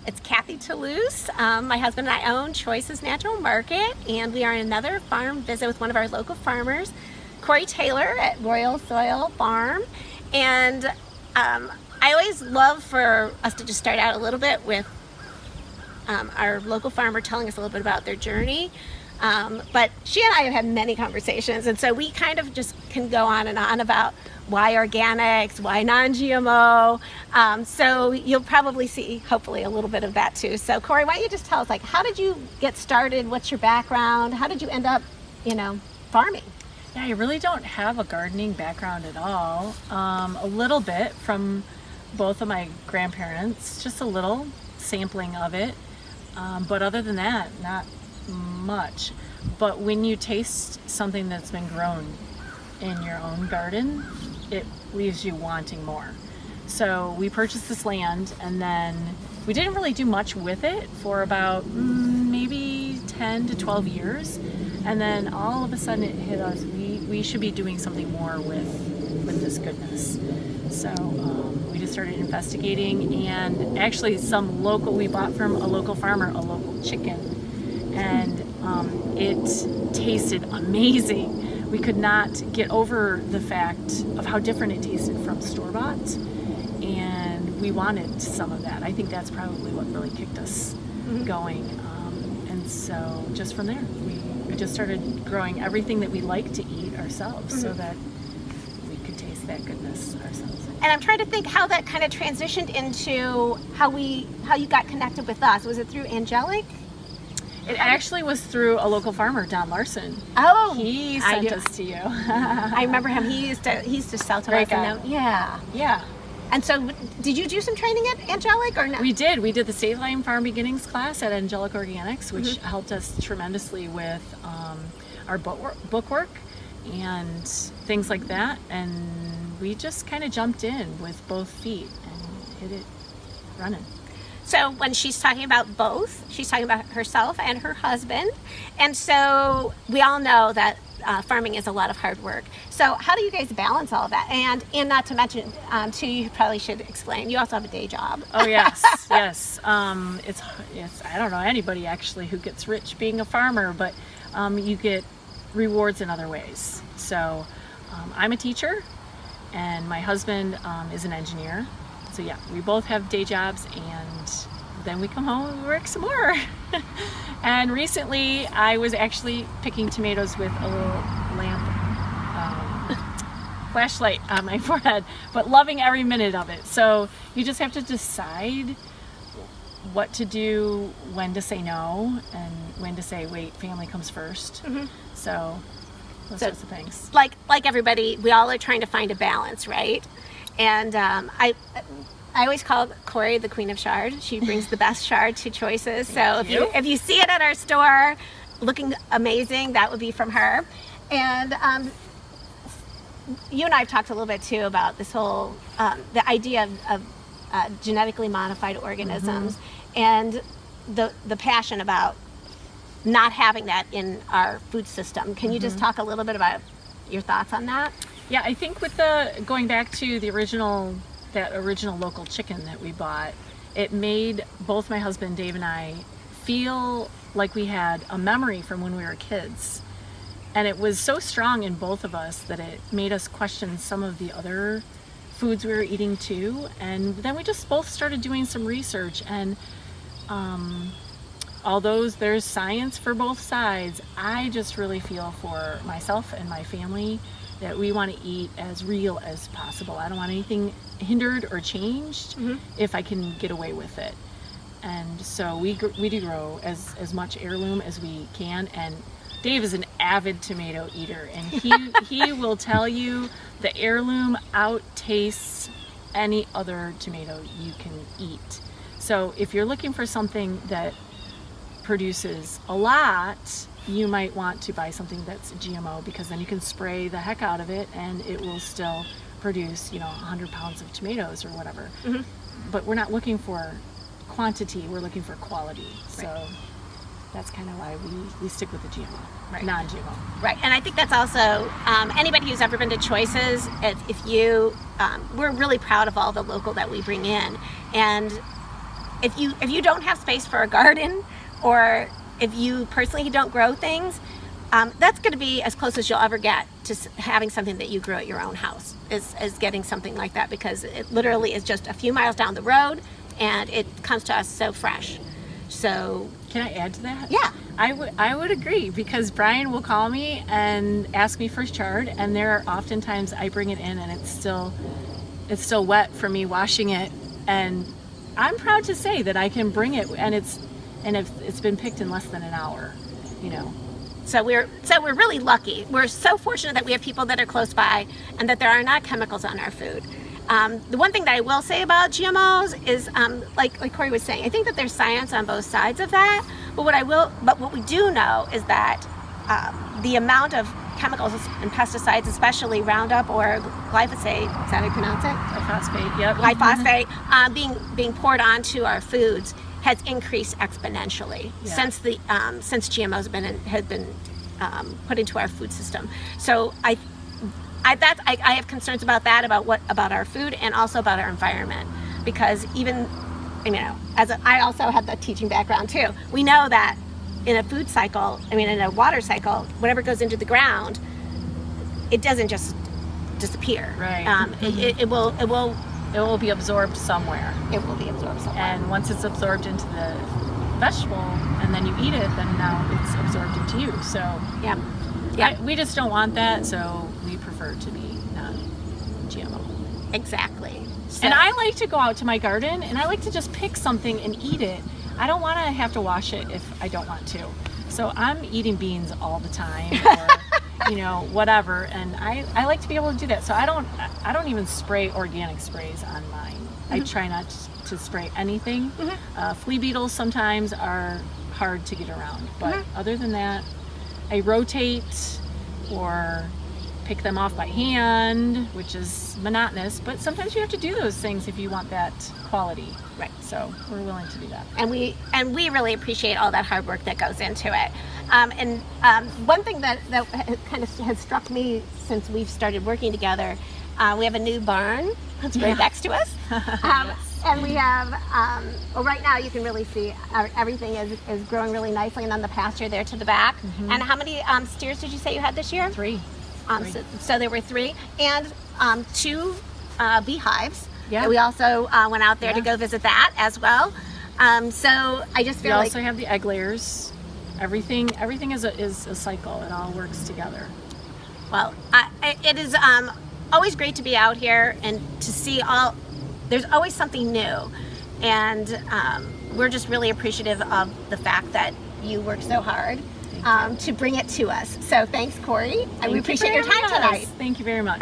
It's Kathy Toulouse. My husband and I own Choices Natural Market, and we are on another farm visit with one of our local farmers, Cori Taylor at Royal Soil Farm. And I always love for us to just start out a little bit with our local farmer telling us a little bit about their journey. But she and I have had many conversations, and so we kind of just can go on and on about why organics, why non-GMO. So you'll probably see, hopefully, a little bit of that too. So Cori, why don't you just tell us, like, how did you get started? What's your background? How did you end up, farming? Yeah, I really don't have a gardening background at all. A little bit from both of my grandparents, just a little sampling of it. But other than that, not much. But when you taste something that's been grown in your own garden, it leaves you wanting more. So we purchased this land, and then we didn't really do much with it for about maybe 10 to 12 years. And then all of a sudden it hit us, we should be doing something more with this goodness. So we just started investigating, and actually we bought from a local farmer a local chicken, and it tasted amazing. We could not get over the fact of how different it tasted from store-bought, and we wanted some of that. I think that's probably what really kicked us going. And so just from there, we just started growing everything that we like to eat ourselves so that we could taste that goodness ourselves. And I'm trying to think how that kind of transitioned into how you got connected with us. Was it through Angelic? It actually was through a local farmer, Don Larson. Oh, he sent us to you. I remember him. He used to sell to us. Yeah. And so, did you do some training at Angelic or no? We did. We did the Save Line Farm Beginnings class at Angelic Organics, which helped us tremendously with our book work and things like that. And we just kind of jumped in with both feet and hit it running. So when she's talking about both, she's talking about herself and her husband. And so we all know that farming is a lot of hard work. So how do you guys balance all of that? And not to mention, too, you probably should explain, you also have a day job. Oh, yes, yes. It's I don't know anybody actually who gets rich being a farmer, but you get rewards in other ways. So I'm a teacher, and my husband is an engineer. So yeah, we both have day jobs, and then we come home and we work some more. And recently I was actually picking tomatoes with a little lamp flashlight on my forehead, but loving every minute of it. So you just have to decide what to do, when to say no, and when to say, wait, family comes first. So those sorts of things. Like everybody, we all are trying to find a balance, right? And I always call Cori the Queen of Chard. She brings the best chard to Choices. So if you see it at our store looking amazing, that would be from her. And you and I have talked a little bit too about this whole the idea of genetically modified organisms and the passion about not having that in our food system. Can you just talk a little bit about your thoughts on that? Yeah, I think with going back to that original local chicken that we bought, it made both my husband Dave and I feel like we had a memory from when we were kids. And it was so strong in both of us that it made us question some of the other foods we were eating too. And then we just both started doing some research, and although there's science for both sides, I just really feel for myself and my family that we want to eat as real as possible. I don't want anything hindered or changed if I can get away with it. And so we do grow as much heirloom as we can. And Dave is an avid tomato eater, and he will tell you the heirloom outtastes any other tomato you can eat. So if you're looking for something that produces a lot, you might want to buy something that's GMO, because then you can spray the heck out of it and it will still produce 100 pounds of tomatoes or whatever. But we're not looking for quantity, we're looking for quality. So that's kind of why we stick with the GMO, non-GMO. Right, and I think that's also, anybody who's ever been to Choices, we're really proud of all the local that we bring in. And if you don't have space for a garden, or if you personally don't grow things, that's going to be as close as you'll ever get to having something that you grew at your own house, is getting something like that, because it literally is just a few miles down the road and it comes to us so fresh. So can I add to that? Yeah. I would agree, because Brian will call me and ask me for his chard, and there are oftentimes I bring it in and it's still wet from me washing it, and I'm proud to say that I can bring it, and it's been picked in less than an hour, you know. So we're really lucky. We're so fortunate that we have people that are close by and that there are not chemicals on our food. The one thing that I will say about GMOs is, like Cori was saying, I think that there's science on both sides of that. But what we do know is that the amount of chemicals and pesticides, especially Roundup or glyphosate, is that how you pronounce it? Glyphosate, yep. Glyphosate, being poured onto our foods has increased exponentially since GMOs have been put into our food system. So I have concerns about that, about our food, and also about our environment, because even, you know, I also have the teaching background too. We know that in a food cycle, in a water cycle, whatever goes into the ground, it doesn't just disappear. Right. It will be absorbed somewhere. It will be absorbed somewhere. And once it's absorbed into the vegetable, and then you eat it, then now it's absorbed into you. So yeah, we just don't want that. So we prefer to be non-GMO. Exactly. So, and I like to go out to my garden and I like to just pick something and eat it. I don't want to have to wash it if I don't want to. So I'm eating beans all the time, or you know, whatever. And I like to be able to do that. So I don't even spray organic sprays on mine. I try not to spray anything. Flea beetles sometimes are hard to get around, but other than that, I rotate or pick them off by hand, which is monotonous, but sometimes you have to do those things if you want that quality. Right. So we're willing to do that. And we really appreciate all that hard work that goes into it. One thing that kind of has struck me since we've started working together, we have a new barn that's right next to us. And we have, right now you can really see everything is growing really nicely, and on the pasture there to the back. And how many steers did you say you had this year? 3. So there were 3, and 2 beehives. Yeah. We also went out there to go visit that as well. So I just feel we like also have the egg layers. Everything is a cycle. It all works together. Well, it is always great to be out here and to see there's always something new, and we're just really appreciative of the fact that you work so hard to bring it to us. So thanks, Cori. We appreciate your time tonight. Thank you very much.